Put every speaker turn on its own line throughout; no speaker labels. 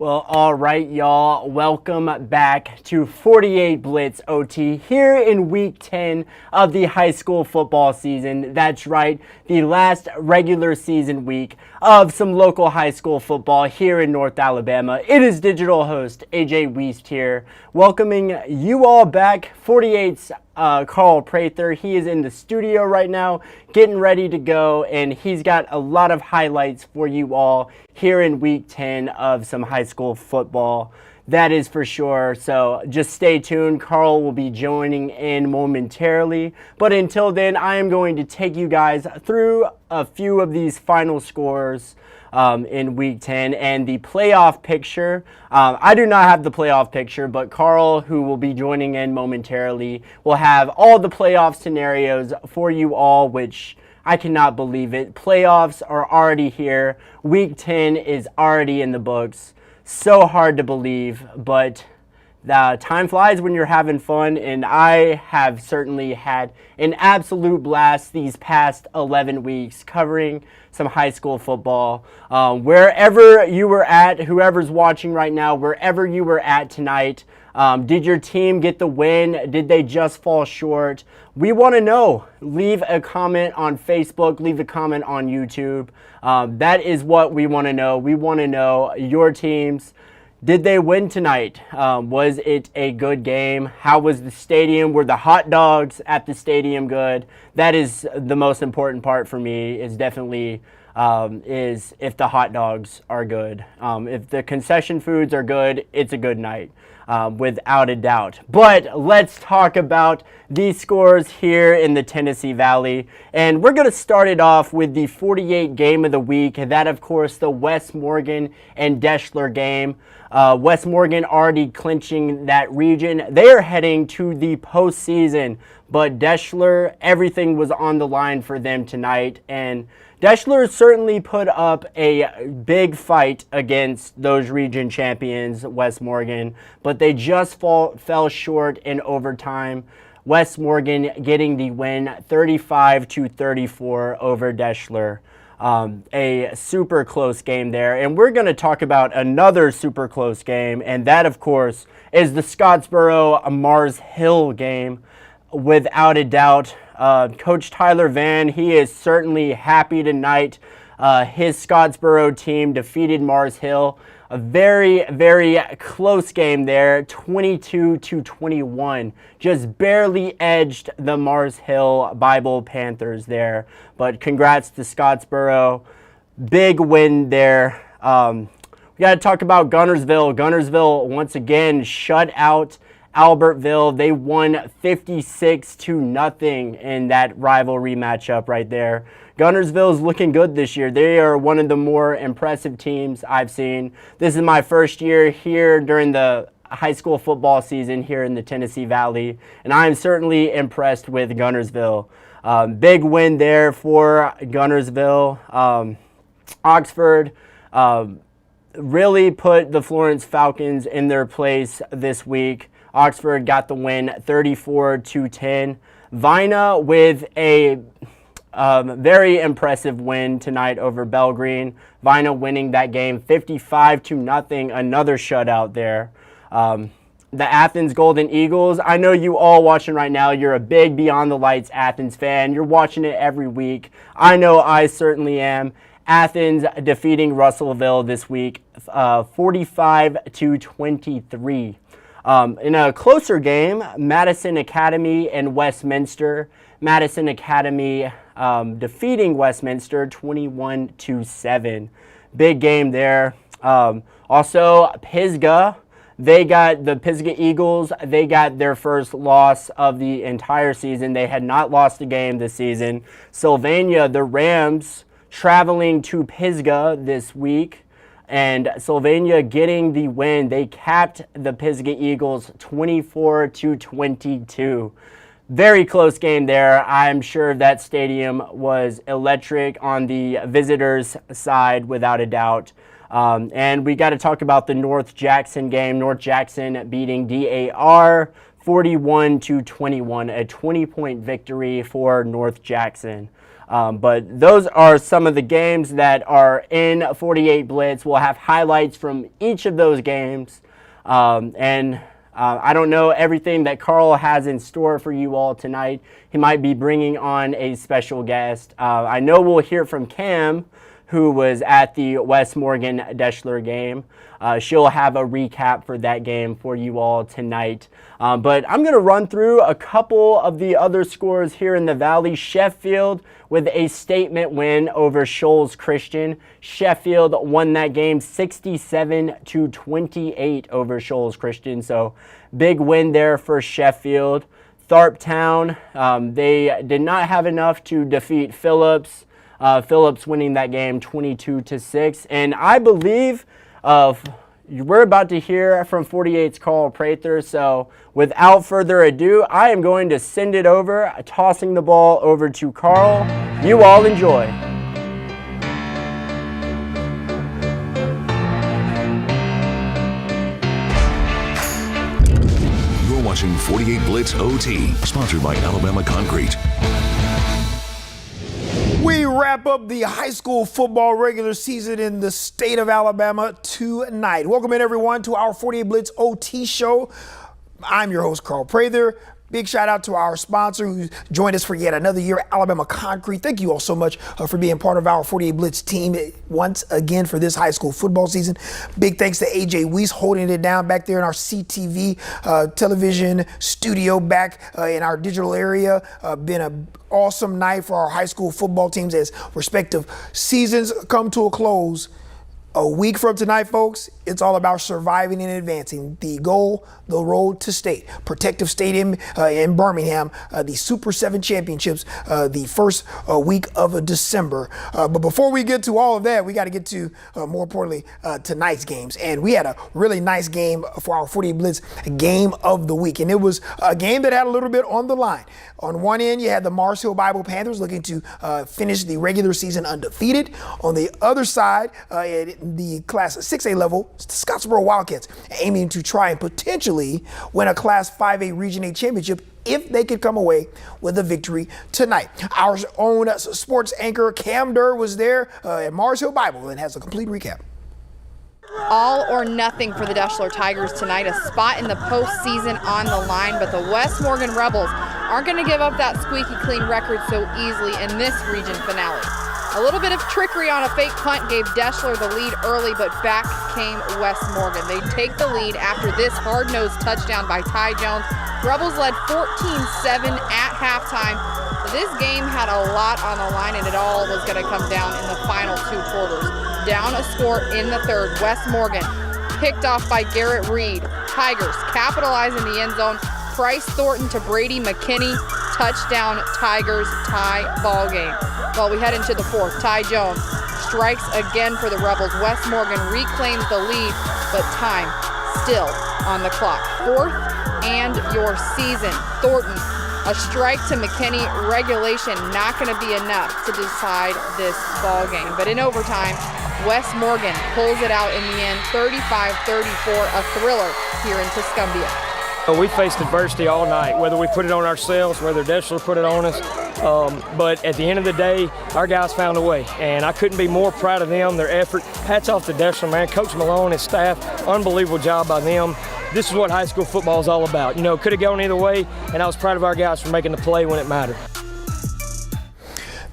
Well, all right, y'all. Welcome back to 48 Blitz OT here in week 10 of the high school football season. That's right, the last regular season week of some local high school football here in North Alabama. It is digital host AJ Wiest here, welcoming you all back. 48's Carl Prather. He is in the studio right now, getting ready to go, and he's got a lot of highlights for you all here in week 10 of some high school football. That is for sure. So just stay tuned. Carl will be joining in momentarily. But until then, I am going to take you guys through a few of these final scores in week 10 and the playoff picture. I do not have the playoff picture, but Carl, who will be joining in momentarily, will have all the playoff scenarios for you all, which I cannot believe it. Playoffs are already here. Week 10 is already in the books. So hard to believe, but the time flies when you're having fun, and I have certainly had an absolute blast these past 11 weeks covering some high school football. Wherever you were at, whoever's watching right now, wherever you were at tonight, did your team get the win? Did they just fall short? We want to know. Leave a comment on Facebook. Leave a comment on YouTube. That is what we want to know. We want to know your teams. Did they win tonight? Was it a good game? How was the stadium? Were the hot dogs at the stadium good? That is the most important part for me, is definitely is if the hot dogs are good. If the concession foods are good, it's a good night. Without a doubt. But let's talk about these scores here in the Tennessee Valley. And we're going to start it off with the 48 game of the week. That, of course, the West Morgan and Deschler game. West Morgan already clinching that region. They are heading to the postseason. But Deschler, everything was on the line for them tonight. And Deschler certainly put up a big fight against those region champions, West Morgan, but they just fell short in overtime. West Morgan getting the win 35-34 over Deschler. A super close game there. And we're going to talk about another super close game, and that, of course, is the Scottsboro-Mars Hill game. Without a doubt, Coach Tyler Van, he is certainly happy tonight. His Scottsboro team defeated Mars Hill. A very, very close game there, 22-21. Just barely edged the Mars Hill Bible Panthers there. But congrats to Scottsboro. Big win there. We got to talk about Guntersville. Guntersville, once again, shut out Albertville. They won 56-0 in that rivalry matchup right there. Guntersville is looking good this year. They are one of the more impressive teams I've seen. This is my first year here during the high school football season here in the Tennessee Valley, and I'm certainly impressed with Guntersville. Big win there for Guntersville. Oxford really put the Florence Falcons in their place this week. Oxford got the win 34-10. Vina with a very impressive win tonight over Belgreen. Vina winning that game 55-0. Another shutout there. The Athens Golden Eagles. I know you all watching right now, you're a big Beyond the Lights Athens fan. You're watching it every week. I know I certainly am. Athens defeating Russellville this week 45-23. In a closer game, Madison Academy and Westminster. Madison Academy defeating Westminster 21-7. Big game there. Also, Pisgah. They got the Pisgah Eagles. They got their first loss of the entire season. They had not lost a game this season. Sylvania, the Rams, traveling to Pisgah this week. And Sylvania getting the win. They capped the Pisgah Eagles 24-22. Very close game there. I'm sure that stadium was electric on the visitors' side, without a doubt. And we got to talk about the North Jackson game. North Jackson beating DAR 41-21, a 20-point victory for North Jackson. But those are some of the games that are in 48 Blitz. We'll have highlights from each of those games. I don't know everything that Carl has in store for you all tonight. He might be bringing on a special guest. I know we'll hear from Cam, who was at the West Morgan Deschler game. She'll have a recap for that game for you all tonight. But I'm going to run through a couple of the other scores here in the Valley. Sheffield with a statement win over Shoals Christian. Sheffield won that game 67-28 over Shoals Christian. So big win there for Sheffield. Tharp Town, they did not have enough to defeat Phillips. Phillips winning that game 22-6. And I believe we're about to hear from 48's Carl Prather. So without further ado, I am going to send it over, tossing the ball over to Carl. You all enjoy.
You're watching 48 Blitz OT, sponsored by Alabama Concrete.
We wrap up the high school football regular season in the state of Alabama tonight. Welcome in, everyone, to our 48 Blitz OT show. I'm your host, Carl Prather. Big shout out to our sponsor who joined us for yet another year, Alabama Concrete. Thank you all so much for being part of our 48 Blitz team once again for this high school football season. Big thanks to AJ Weiss holding it down back there in our CTV television studio back in our digital area. Been an awesome night for our high school football teams as respective seasons come to a close. A week from tonight, folks, it's all about surviving and advancing. The goal, the road to state. Protective Stadium in Birmingham, the Super 7 Championships, the first week of December. But before we get to all of that, we got to get to, more importantly, tonight's games. And we had a really nice game for our 48 Blitz game of the week. And it was a game that had a little bit on the line. On one end, you had the Mars Hill Bible Panthers looking to finish the regular season undefeated. On the other side, the Class 6A level, Scottsboro Wildcats aiming to try and potentially win a Class 5A Region 8 championship if they could come away with a victory tonight. Our own sports anchor Cam Durr was there at Mars Hill Bible and has a complete recap.
All or nothing for the Deschler Tigers tonight, a spot in the postseason on the line, but the West Morgan Rebels aren't going to give up that squeaky clean record so easily in this region finale. A little bit of trickery on a fake punt gave Deschler the lead early, but back came West Morgan. They take the lead after this hard-nosed touchdown by Ty Jones. Rebels led 14-7 at halftime. This game had a lot on the line, and it all was going to come down in the final two quarters. Down a score in the third, West Morgan picked off by Garrett Reed. Tigers capitalize in the end zone. Bryce Thornton to Brady McKinney. Touchdown, Tigers, tie ball game. Well, we head into the fourth. Ty Jones strikes again for the Rebels. West Morgan reclaims the lead, but time still on the clock. Fourth and your season. Thornton, a strike to McKinney. Regulation not going to be enough to decide this ball game. But in overtime, West Morgan pulls it out in the end, 35-34, a thriller here in Tuscumbia.
We faced adversity all night, whether we put it on ourselves, whether Deschler put it on us. But at the end of the day, our guys found a way, and I couldn't be more proud of them, their effort. Hats off to Deschler, man. Coach Malone, his staff, unbelievable job by them. This is what high school football is all about. You know, could have gone either way, and I was proud of our guys for making the play when it mattered.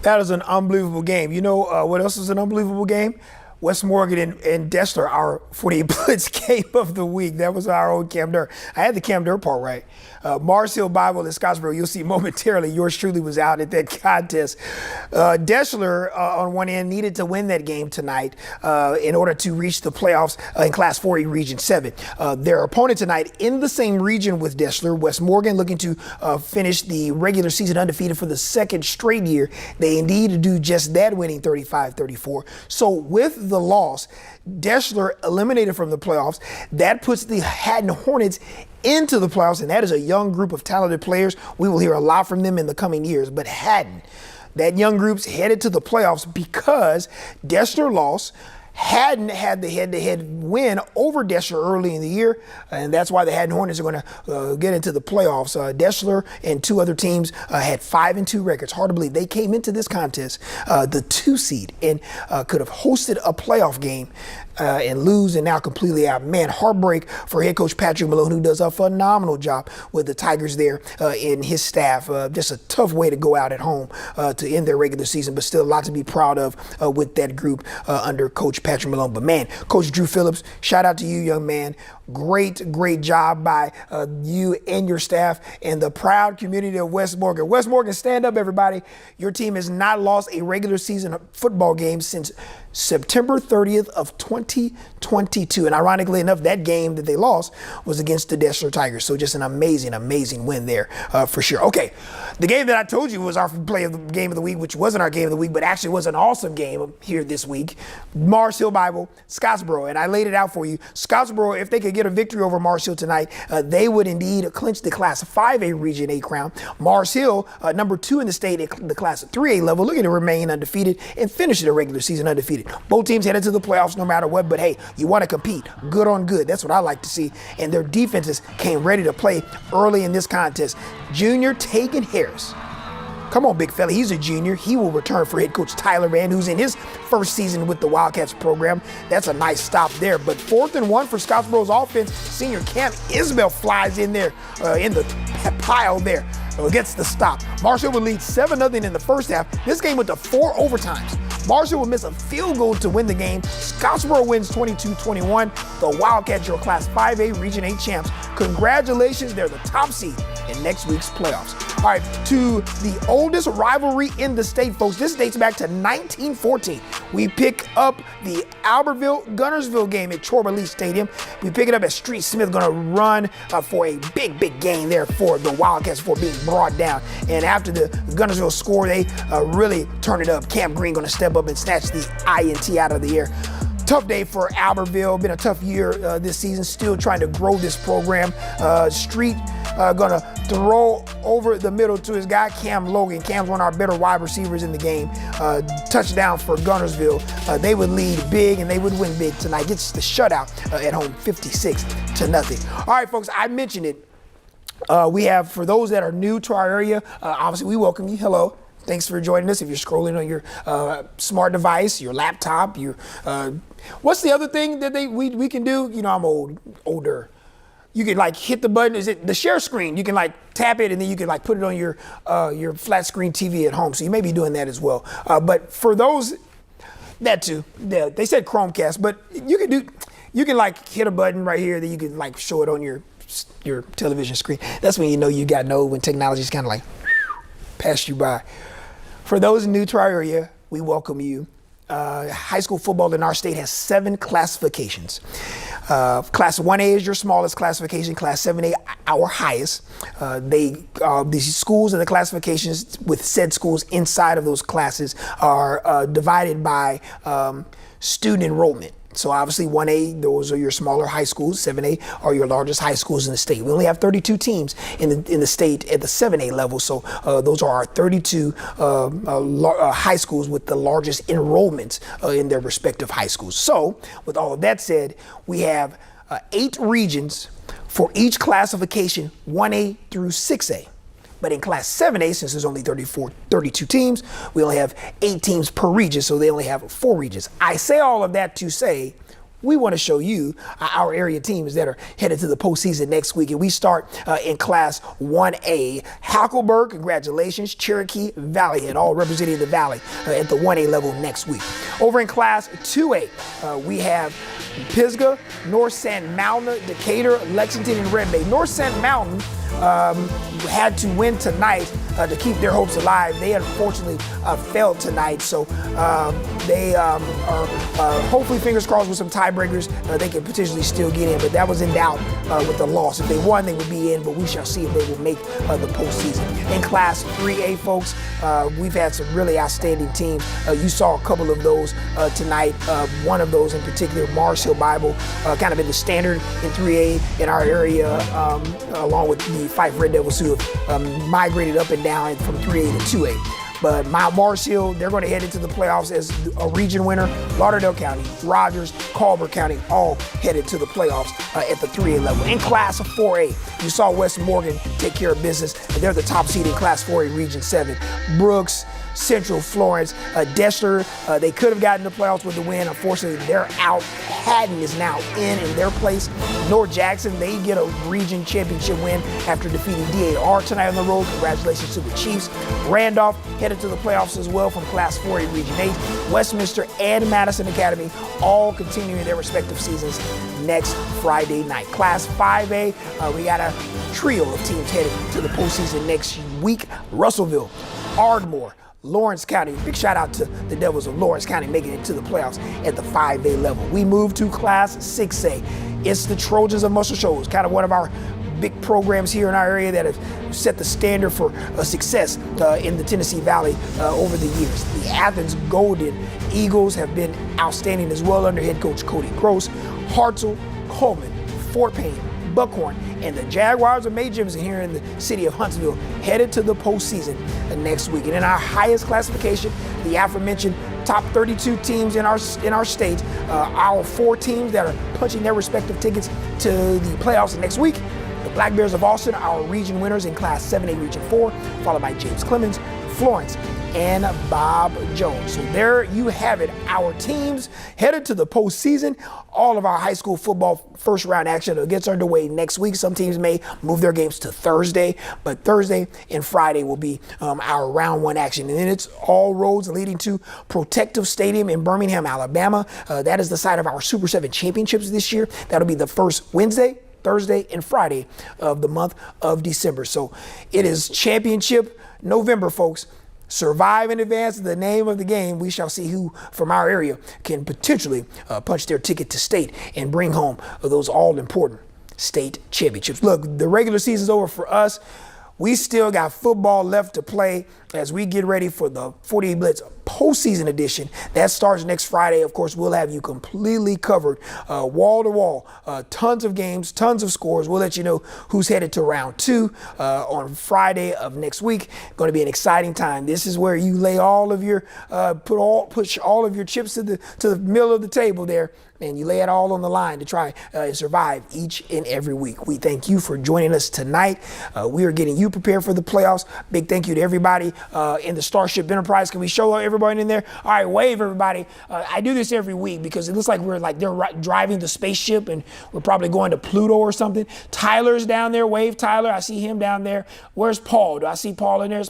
That is an unbelievable game. You know what else is an unbelievable game? West Morgan and Deschler, our 48 Blitz game of the week. That was our own Cam Durr. I had the Cam Durr part right. Mars Hill Bible in Scottsboro, you'll see momentarily, yours truly was out at that contest. Deschler, on one end, needed to win that game tonight in order to reach the playoffs in Class 4A Region 7. Their opponent tonight in the same region with Deschler, West Morgan, looking to finish the regular season undefeated for the second straight year. They indeed do just that, winning 35-34. So with the loss, Deschler eliminated from the playoffs. That puts the Haddon Hornets into the playoffs, and that is a young group of talented players. We will hear a lot from them in the coming years. But Haddon, that young group's headed to the playoffs because Deschler lost. hadn't had the head-to-head win over Deshler early in the year, and that's why the Haddon Hornets are going to get into the playoffs. Deshler and two other teams had 5-2 records. Hard to believe they came into this contest the 2 seed and could have hosted a playoff game and lose and now completely out. Man, heartbreak for head coach Patrick Malone, who does a phenomenal job with the Tigers there and his staff. Just a tough way to go out at home to end their regular season, but still a lot to be proud of with that group under Coach Patrick Malone. But man, Coach Drew Phillips, shout out to you, young man. Great job by you and your staff and the proud community of West Morgan. West Morgan, stand up, everybody. Your team has not lost a regular season football game since September 30th of 2022. And ironically enough, that game that they lost was against the Deshler Tigers. So just an amazing win there for sure. Okay, the game that I told you was our play of the game of the week, which wasn't our game of the week, but actually was an awesome game here this week. Mars Hill Bible, Scottsboro. And I laid it out for you. Scottsboro, if they could get a victory over Mars Hill tonight, they would indeed clinch the Class 5A Region A crown. Mars Hill, number 2 in the state at the Class 3A level, looking to remain undefeated and finish the regular season undefeated. Both teams headed to the playoffs no matter what, but hey, you want to compete. Good on good. That's what I like to see. And their defenses came ready to play early in this contest. Junior Tegan Harris. Come on, big fella. He's a junior. He will return for head coach Tyler Rand, who's in his first season with the Wildcats program. That's a nice stop there. But 4th and 1 for Scottsboro's offense. Senior Cam Isbell flies in there in the pile there. Gets the stop. Marshall would lead 7-0 in the first half. This game went to 4 overtimes. Marshall would miss a field goal to win the game. Scottsboro wins 22-21. The Wildcats, your Class 5A Region 8 champs. Congratulations, they're the top seed in next week's playoffs. All right, to the oldest rivalry in the state, folks. This dates back to 1914. We pick up the Albertville-Gunnersville game at Chorba Lee Stadium. We pick it up as Street Smith going to run for a big game there for the Wildcats for being brought down. And after the Gunnersville score, they really turn it up. Camp Green going to step up and snatch the INT out of the air. Tough day for Albertville. Been a tough year this season. Still trying to grow this program. Street gonna throw over the middle to his guy Cam Logan. Cam's one of our better wide receivers in the game. Touchdown for Gunnersville. They would lead big and they would win big tonight. Gets the shutout at home, 56-0. All right, folks. I mentioned it. We have, for those that are new to our area, obviously we welcome you. Hello. Thanks for joining us. If you're scrolling on your smart device, your laptop, your what's the other thing that we can do? You know, I'm older. You can like hit the button. Is it the share screen? You can like tap it and then you can like put it on your flat screen TV at home. So you may be doing that as well. But for those, that too. They said Chromecast, but you can like hit a button right here that you can like show it on your television screen. That's when you know you got no, when technology's kind of like passed you by. For those new to our area, we welcome you. High school football in our state has 7 classifications. Class 1A is your smallest classification. Class 7A, our highest. These schools and the classifications with said schools inside of those classes are divided by student enrollment. So obviously 1A, those are your smaller high schools. 7A are your largest high schools in the state. We only have 32 teams in the state at the 7A level. So those are our 32 high schools with the largest enrollments in their respective high schools. So with all of that said, we have 8 regions for each classification, 1A through 6A. But in Class 7A, since there's only 32 teams, we only have 8 teams per region, so they only have 4 regions. I say all of that to say we want to show you our area teams that are headed to the postseason next week. And we start in Class 1A. Hackleburg, congratulations. Cherokee, Valley, all representing the Valley at the 1A level next week. Over in Class 2A, we have Pisgah, North Sand Mountain, Decatur, Lexington, and Red Bay. North Sand Mountain had to win tonight to keep their hopes alive. They unfortunately failed tonight, so they are hopefully, fingers crossed, with some tiebreakers, they can potentially still get in, but that was in doubt with the loss. If they won, they would be in, but we shall see if they will make the postseason. In Class 3A, folks, we've had some really outstanding teams. You saw a couple of those tonight. One of those in particular, Mars Hill Bible, kind of in the standard in 3A in our area, along with the Fife Red Devils, who have migrated up and down from 3A to 2A. But Mount Marshall, they're going to head into the playoffs as a region winner. Lauderdale County, Rogers, Culver County, all headed to the playoffs at the 3A level. In Class 4A, you saw West Morgan take care of business. They're the top seed in Class 4A Region 7. Brooks, Central, Florence, Dexter, they could have gotten the playoffs with the win. Unfortunately, they're out. Haddon is now in their place. North Jackson, they get a region championship win after defeating DAR tonight on the road. Congratulations to the Chiefs. Randolph headed to the playoffs as well from Class 4A Region 8. Westminster and Madison Academy all continuing their respective seasons next Friday night. Class 5A, we got a trio of teams headed to the postseason next week. Russellville, Ardmore, Lawrence County. Big shout out to the Devils of Lawrence County making it to the playoffs at the 5A level. We move to Class 6A. It's the Trojans of Muscle Shoals, kind of one of our big programs here in our area that have set the standard for success in the Tennessee Valley over the years. The Athens Golden Eagles have been outstanding as well under head coach Cody Gross. Hartselle, Coleman, Fort Payne, Buckhorn, and the Jaguars of May Jimson here in the city of Huntsville headed to the postseason next week. And in our highest classification, the aforementioned top 32 teams in our state, our 4 teams that are punching their respective tickets to the playoffs next week. The Black Bears of Austin, our region winners in Class 7A Region 4, followed by James Clemens, Florence, and Bob Jones. So there you have it. Our teams headed to the postseason. All of our high school football first round action gets underway next week. Some teams may move their games to Thursday, but Thursday and Friday will be our round 1 action. And then it's all roads leading to Protective Stadium in Birmingham, Alabama. That is the site of our Super 7 championships this year. That'll be the first Wednesday, Thursday, and Friday of the month of December. So it is championship November, folks. Survive in advance of the name of the game. We shall see who from our area can potentially punch their ticket to state and bring home those all-important state championships. Look, the regular season's over for us. We still got football left to play as we get ready for the 48 Blitz postseason edition. That starts next Friday. Of course, we'll have you completely covered, wall to wall, tons of games, tons of scores. We'll let you know who's headed to round 2 on Friday of next week. Going to be an exciting time. This is where you lay all of your, push all of your chips to the middle of the table there, and you lay it all on the line to try and survive each and every week. We thank you for joining us tonight. We are getting you prepared for the playoffs. Big thank you to everybody in the Starship Enterprise. Can we show everybody in there? All right, wave everybody. I do this every week because it looks like they're driving the spaceship and we're probably going to Pluto or something. Tyler's down there. Wave Tyler. I see him down there. Where's Paul? Do I see Paul in there?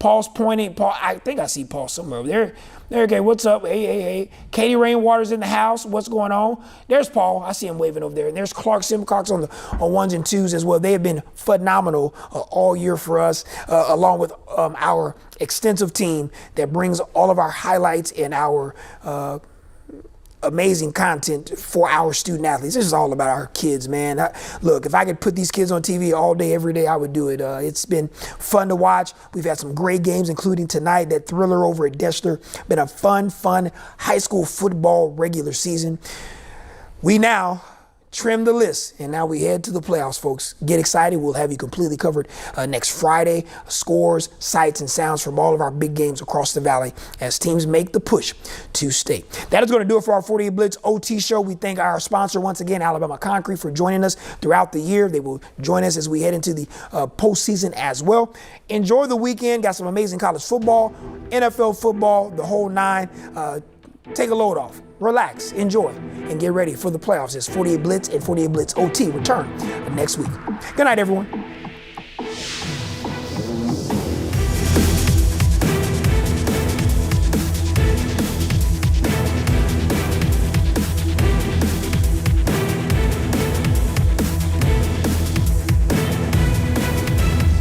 Paul's pointing. Paul, I think I see Paul somewhere over there. There, okay, what's up? Hey. Katie Rainwater's in the house. What's going on? There's Paul. I see him waving over there. And there's Clark Simcox on 1s and 2s as well. They have been phenomenal all year for us, along with our extensive team that brings all of our highlights and our amazing content for our student athletes. This is all about our kids, man. Look, if I could put these kids on TV all day, every day, I would do it. It's been fun to watch. We've had some great games, including tonight, that thriller over at Dexter. Been a fun high school football regular season. We now trim the list, and now we head to the playoffs, folks. Get excited. We'll have you completely covered next Friday. Scores, sights, and sounds from all of our big games across the valley as teams make the push to state. That is going to do it for our 48 Blitz OT show. We thank our sponsor once again, Alabama Concrete, for joining us throughout the year. They will join us as we head into the postseason as well. Enjoy the weekend. Got some amazing college football, NFL football, the whole 9. Take a load off, relax, enjoy, and get ready for the playoffs as 48 Blitz and 48 Blitz OT return next week. Good night, everyone.